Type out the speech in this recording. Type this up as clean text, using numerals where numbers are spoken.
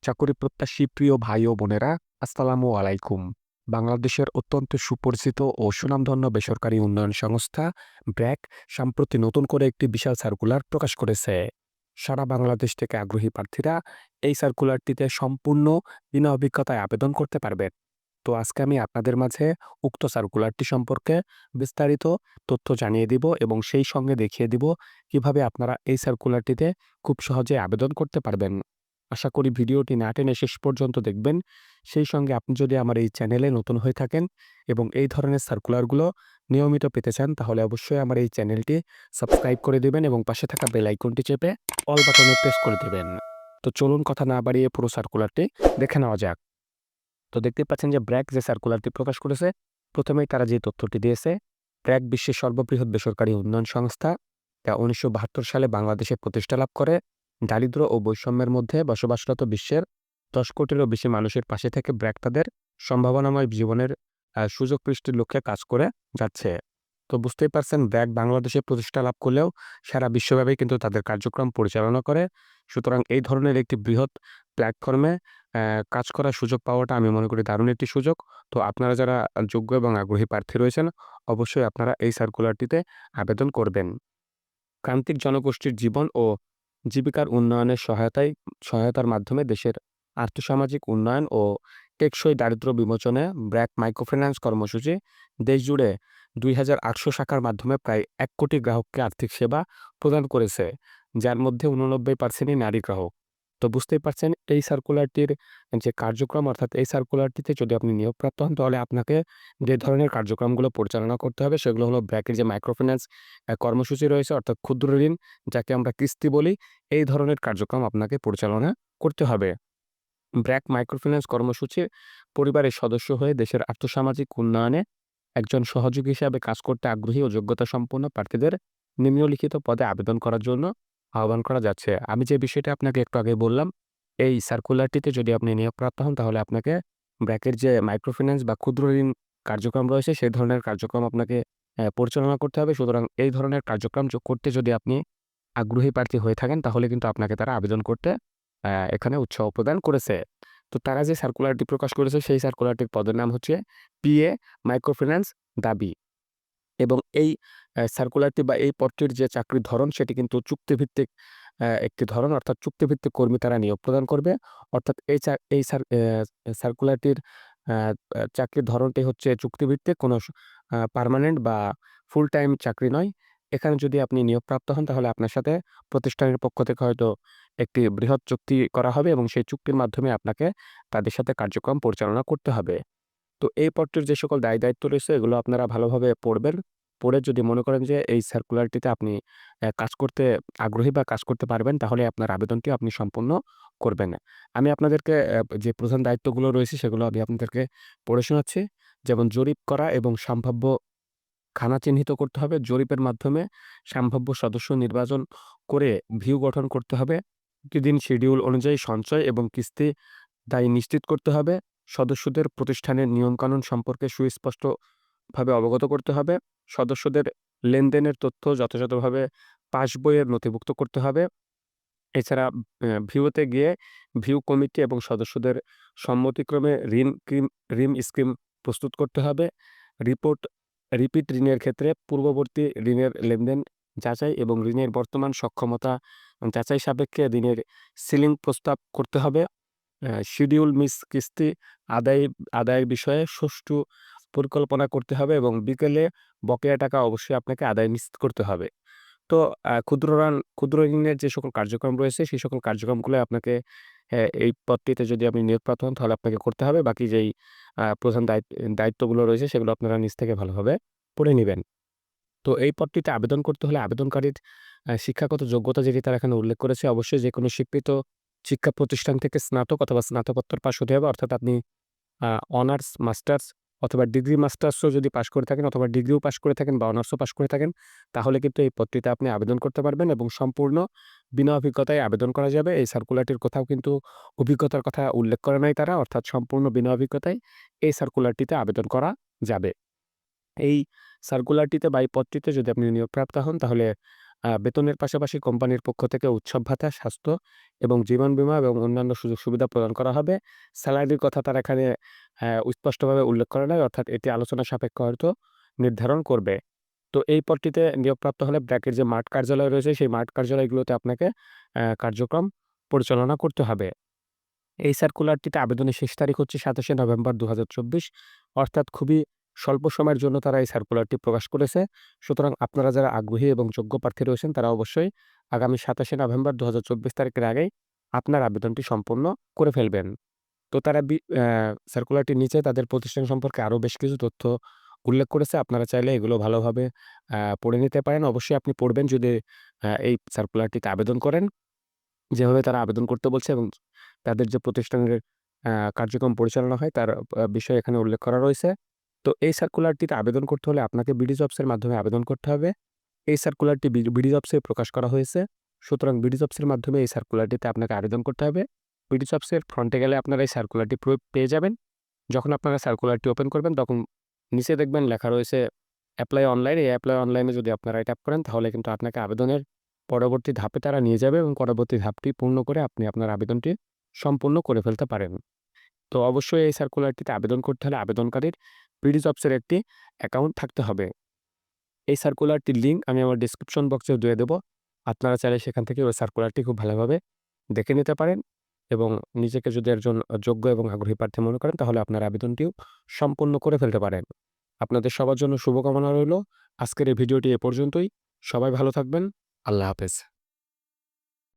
চাকরি প্রত্যাশী প্রিয় ভাই ও বোনেরা, আসসালামু আলাইকুম। বাংলাদেশের অত্যন্ত সুপরিচিত ও সুনামধন্য বেসরকারি উন্নয়ন সংস্থা ব্র্যাক সম্প্রতি নতুন করে একটি বিশাল সার্কুলার প্রকাশ করেছে। সারা বাংলাদেশ থেকে আগ্রহী প্রার্থীরা এই সার্কুলারটিতে সম্পূর্ণ বিনা অভিজ্ঞতায় আবেদন করতে পারবেন। তো আজকে আমি আপনাদের মাঝে উক্ত সার্কুলারটি সম্পর্কে বিস্তারিত তথ্য জানিয়ে দিব এবং সেই সঙ্গে দেখিয়ে দিব কিভাবে আপনারা এই সার্কুলারটিতে খুব সহজে আবেদন করতে পারবেন। আশা করি ভিডিওটি না টেনে শেষ পর্যন্ত দেখবেন। সেই সঙ্গে আপনি যদি আমার এই চ্যানেলে নতুন হয়ে থাকেন এবং এই ধরনের সার্কুলারগুলো নিয়মিত পেতে চান, তাহলে অবশ্যই আমার এই চ্যানেলটি সাবস্ক্রাইব করে দিবেন এবং পাশে থাকা বেল আইকনটি চেপে অল বাটনে প্রেস করে দিবেন। তো চলুন কথা না বাড়িয়ে পুরো সার্কুলারটি দেখে নেওয়া যাক। তো দেখতেই পাচ্ছেন যে ব্র্যাক যে সার্কুলারটি প্রকাশ করেছে, প্রথমেই তারা যে তথ্যটি দিয়েছে, ব্র্যাক বিশ্বের সর্ববৃহৎ বেসরকারি উন্নয়ন সংস্থা, যা ১৯৭২ সালে বাংলাদেশে প্রতিষ্ঠা লাভ করে। দারিদ্র্য ও বৈষম্যের মধ্যে বসবাসরত বিশ্বের ১০ কোটিরও বেশি মানুষের পাশে থেকে ব্র্যাক তাদের সম্ভাবনাময় জীবনের সুযোগ সৃষ্টির লক্ষ্যে কাজ করে যাচ্ছে। তো বুঝতেই পারছেন, ব্র্যাক বাংলাদেশে প্রতিষ্ঠা লাভ করলেও সারা বিশ্বব্যাপী কিন্তু তাদের কার্যক্রম পরিচালনা করে। সুতরাং এই ধরনের একটি বৃহৎ প্ল্যাটফর্মে কাজ করার সুযোগ পাওয়াটা আমি মনে করি দারুণ একটি সুযোগ। তো আপনারা যারা যোগ্য এবং আগ্রহী প্রার্থী রয়েছেন, অবশ্যই আপনারা এই সার্কুলারটিতে আবেদন করবেন। প্রান্তিক জনগোষ্ঠীর জীবন ও জীবিকার উন্নয়নের সহায়তার মাধ্যমে দেশের আর্থসামাজিক উন্নয়ন ও টেকসই দারিদ্র্য বিমোচনে ব্র্যাক মাইক্রোফিন্যান্স কর্মসূচি দেশজুড়ে ২,৮০০ শাখার মাধ্যমে প্রায় ১ কোটি গ্রাহককে আর্থিক সেবা প্রদান করেছে, যার মধ্যে ৮৯%ই নারী গ্রাহক। তো বুঝতেই পারছেন, এই সার্কুলারটির যে কার্যক্রম, অর্থাৎ এই সার্কুলারটিতে যদি আপনি নিয়োগপ্রাপ্ত হন, তাহলে আপনাকে যে ধরনের কার্যক্রমগুলো পরিচালনা করতে হবে সেগুলো হলো ব্র্যাকের যে মাইক্রোফিন্যান্স কর্মসূচি রয়েছে, অর্থাৎ ক্ষুদ্র ঋণ, যাকে আমরা কিস্তি বলি, এই ধরনের কার্যক্রম আপনাকে পরিচালনা করতে হবে। ব্র্যাক মাইক্রোফিন্যান্স কর্মসূচির পরিবারের সদস্য হয়ে দেশের আর্থসামাজিক উন্নয়নে একজন সহযোগী হিসাবে কাজ করতে আগ্রহী ও যোগ্যতা সম্পন্ন প্রার্থীদের নিম্নলিখিত পদে আবেদন করার জন্য আহ্বান করা যাচ্ছে। আমি যে বিষয়টা আপনাকে একটু আগে বললাম, এই সার্কুলারটিতে যদি আপনি নিয়োগপ্রাপ্ত হন, তাহলে আপনাকে ব্র্যাকের যে মাইক্রোফিন্যান্স বা ক্ষুদ্র ঋণ কার্যক্রম রয়েছে, সেই ধরনের কার্যক্রম আপনাকে পরিচালনা করতে হবে। সুতরাং এই ধরনের কার্যক্রম করতে যদি আপনি আগ্রহী প্রার্থী হয়ে থাকেন, তাহলে কিন্তু আপনাকে তারা আবেদন করতে এখানে উৎসাহ প্রদান করেছে। তো তারা যে সার্কুলারটি প্রকাশ করেছে, সেই সার্কুলারটির পদের নাম হচ্ছে পিএ মাইক্রোফিন্যান্স দাবি। এবং এই সার্কুলারটি বা এই পদটির যে চাকরির ধরন, সেটি কিন্তু চুক্তিভিত্তিক একটি ধরন, অর্থাৎ চুক্তিভিত্তিক কর্মী তারা নিয়োগ প্রদান করবে। অর্থাৎ এই সার্কুলারটির আ আ চাকরির ধরনটি হচ্ছে চুক্তিভিত্তিক, কোনো পার্মানেন্ট বা ফুল টাইম চাকরি নয়। এখানে যদি আপনি নিয়োগপ্রাপ্ত হন, তাহলে আপনার সাথে প্রতিষ্ঠানের পক্ষ থেকে হয়তো একটি বৃহৎ চুক্তি করা হবে এবং সেই চুক্তির মাধ্যমে আপনাকে তাদের সাথে কার্যক্রম পরিচালনা করতে হবে। তো এই পদটির যে সকল দায়-দায়িত্ব রয়েছে, এগুলো আপনারা ভালোভাবে পড়বেন। পড়ে যদি মনে করেন যে এই সার্কুলারটিতে আপনি কাজ করতে আগ্রহী বা কাজ করতে পারবেন, তাহলে আপনার আবেদনটি আপনি সম্পূর্ণ করবেন। আমি আপনাদেরকে যে প্রধান দায়িত্বগুলো রয়েছে সেগুলো আমি আপনাদেরকে পড়ে শোনাচ্ছি। যেমন জরিপ করা এবং সম্ভাব্য খানা চিহ্নিত করতে হবে। জরিপের মাধ্যমে সম্ভাব্য সদস্য নির্বাচন করে ভিউ গঠন করতে হবে। প্রতিদিন শিডিউল অনুযায়ী সঞ্চয় এবং কিস্তি দায় নিশ্চিত করতে হবে। সদস্যদের প্রতিষ্ঠানের নিয়মকানুন সম্পর্কে সুস্পষ্টভাবে অবগত করতে হবে। সদস্যদের লেনদেনের তথ্য যথাযথভাবে পাসবইয়ে নথিভুক্ত করতে হবে। এছাড়া ভিউতে গিয়ে ভিউ কমিটি এবং সদস্যদের সম্মতিক্রমে ঋণ স্কিম প্রস্তুত করতে হবে। রিপোর্ট রিপিট ঋণের ক্ষেত্রে পূর্ববর্তী ঋণের লেনদেন যাচাই এবং ঋণের বর্তমান সক্ষমতা যাচাই সাপেক্ষে ঋণের সিলিং প্রস্তাব করতে হবে। শিডিউল মিস কিস্তি আদায় আদায়ের বিষয়ে সুষ্ঠু পরিকল্পনা করতে হবে এবং বিকেলে বকেয়া টাকা অবশ্যই আপনাকে আদায় নিশ্চিত করতে হবে। তো ক্ষুদ্র ঋণের যে সকল কার্যক্রম রয়েছে, সেই সকল কার্যক্রমগুলো আপনাকে এই পদটিতে যদি আপনি নিয়োগপ্রাপ্ত হন, তাহলে আপনাকে করতে হবে। বাকি যেই প্রধান দায়িত্বগুলো রয়েছে, সেগুলো আপনারা নিজ থেকে ভালোভাবে পড়ে নিবেন। তো এই পদটিতে আবেদন করতে হলে আবেদনকারীর শিক্ষাগত যোগ্যতা যেটি তারা এখানে উল্লেখ করেছে, অবশ্যই যেকোনো স্বীকৃত শিক্ষা প্রতিষ্ঠান থেকে স্নাতক অথবা স্নাতকোত্তর পাস হতে হবে। অর্থাৎ আপনি অনার্স, মাস্টার্স অথবা ডিগ্রি মাস্টার্সও যদি পাস করে থাকেন, অথবা ডিগ্রিও পাস করে থাকেন বা অনার্সও পাস করে থাকেন, তাহলে কিন্তু এই পদটিতে আপনি আবেদন করতে পারবেন এবং সম্পূর্ণ বিনা অভিজ্ঞতায় আবেদন করা যাবে। এই সার্কুলারটির কোথাও কিন্তু অভিজ্ঞতার কথা উল্লেখ করে নাই তারা, অর্থাৎ সম্পূর্ণ বিনা অভিজ্ঞতায় এই সার্কুলারটিতে আবেদন করা যাবে। এই সার্কুলারটিতে বা এই পদটিতে যদি আপনি নিয়োগপ্রাপ্ত হন, তাহলে বেতনের পাশাপাশি কোম্পানির পক্ষ থেকে উৎসব ভাতা, স্বাস্থ্য এবং জীবন বীমা এবং অন্যান্য সুযোগ সুবিধা প্রদান করা হবে। স্যালারির কথা তারা এখানে স্পষ্টভাবে উল্লেখ করে নাই, অর্থাৎ এটি আলোচনা সাপেক্ষে হয়তো নির্ধারণ করবে। তো এই পদটিতে নিয়োগপ্রাপ্ত হলে ব্র্যাকের যে মাঠ কার্যালয় রয়েছে, সেই মাঠ কার্যালয়গুলোতে আপনাকে কার্যক্রম পরিচালনা করতে হবে। এই সার্কুলারটিতে আবেদনের শেষ তারিখ হচ্ছে ২৭শে নভেম্বর ২০২৪, অর্থাৎ খুবই স্বল্প সময়ের জন্য তারা এই সার্কুলারটি প্রকাশ করেছে। সুতরাং আপনারা যারা আগ্রহী এবং যোগ্য প্রার্থী রয়েছেন তারা অবশ্যই আগামী ২৭শে নভেম্বর ২০২৪ তারিখের আগেই আপনার আবেদনটি সম্পন্ন করে ফেলবেন। তো তারা সার্কুলারটির নিচে তাদের প্রতিষ্ঠান সম্পর্কে আরও বেশ কিছু তথ্য উল্লেখ করেছে। আপনারা চাইলে এগুলো ভালোভাবে পড়ে নিতে পারেন। অবশ্যই আপনি পড়বেন যদি এই সার্কুলারটিতে আবেদন করেন। যেভাবে তারা আবেদন করতে বলছে এবং তাদের যে প্রতিষ্ঠানের কার্যক্রম পরিচালনা হয় তার বিষয় এখানে উল্লেখ করা রয়েছে। তো এই সার্কুলারটিতে আবেদন করতে হলে আপনাকে বিডি জবসের মাধ্যমে আবেদন করতে হবে। এই সার্কুলারটি বিডি জবসে প্রকাশ করা হয়েছে। সুতরাং বিডি জবসের মাধ্যমে এই সার্কুলারটিতে আপনাকে আবেদন করতে হবে। বিডি জবসের ফ্রন্টে গেলে আপনারা এই সার্কুলারটি পেয়ে যাবেন। যখন আপনারা সার্কুলারটি ওপেন করবেন তখন নিচে দেখবেন লেখা রয়েছে এপ্লাই অনলাইন। এই এপ্লাই অনলাইনে যদি আপনারা ট্যাপ করেন তাহলে কিন্তু আপনাকে আবেদনের পরবর্তী ধাপে তারা নিয়ে যাবে এবং পরবর্তী ধাপটি পূর্ণ করে আপনি আপনার আবেদনটি সম্পূর্ণ করে ফেলতে পারেন। তো অবশ্যই এই সার্কুলারটিতে আবেদন করতে হলে আবেদনকারীর বিডি জবসের একটি অ্যাকাউন্ট থাকতে হবে। এই সার্কুলারটির লিঙ্ক আমি আমার ডেসক্রিপশন বক্সে দিয়ে দেবো। আপনারা চাইলে সেখান থেকে ওই সার্কুলারটি খুব ভালোভাবে দেখে নিতে পারেন এবং নিজেকে যদি একজন যোগ্য এবং আগ্রহী প্রার্থী মনে করেন তাহলে আপনার আবেদনটিও সম্পূর্ণ করে ফেলতে পারেন। আপনাদের সবার জন্য শুভকামনা রইল। আজকের এই ভিডিওটি এ পর্যন্তই। সবাই ভালো থাকবেন। আল্লাহ হাফেজ।